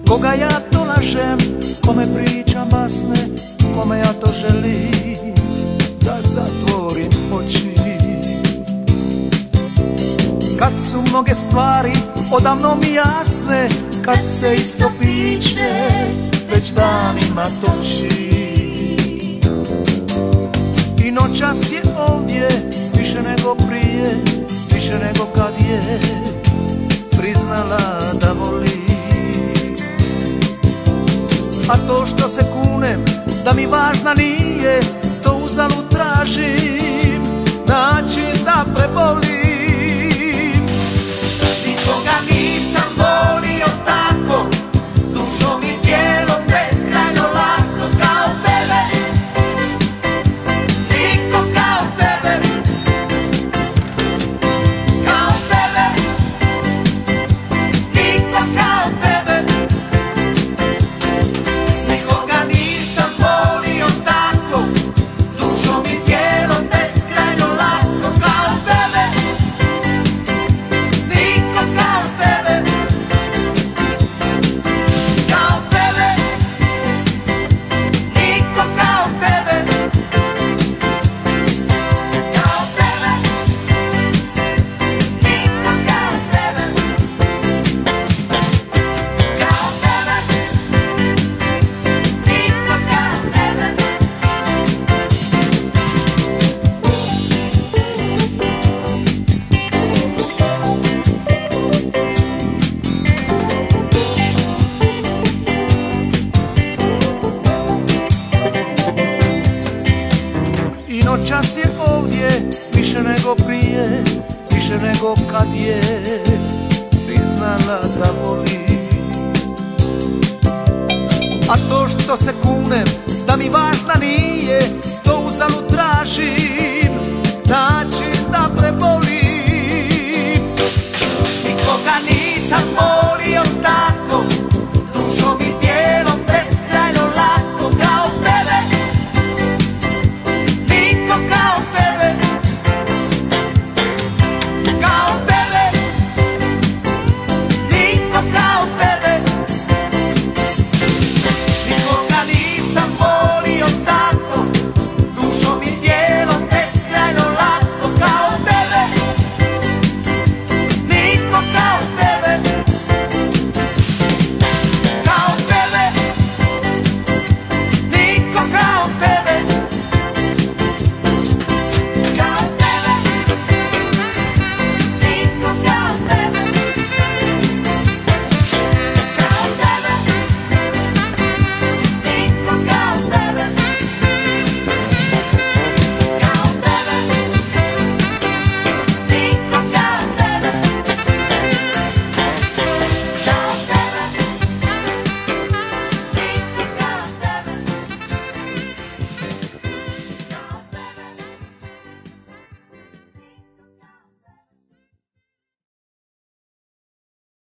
Koga ja to lažem, kome pričam basne, kome ja to želim da zatvorim oči. Kad su mnoge stvari odavno mi jasne, kad se isto piće već danima toči. I noćas je ovdje više nego prije, više nego kad je priznala da voli. A to što se kunem da mi važna nije, to uzalud tražim način da prebolim. Nikoga nisam volio tako, dušom i tijelom beskrajno lako kao tebe. Niko kao tebe, kao tebe, niko kao tebe. Nikoga nisam volio tako, dušom i tijelom beskrajno lako kao tebe. Niko kao tebe, kao tebe, niko kao tebe, kao tebe, niko kao tebe, kao tebe, niko kao tebe. I noćas je ovdje više nego prije, više nego kad je priznala da voli. A to što se kunem da mi važna nije, to uzalud tražim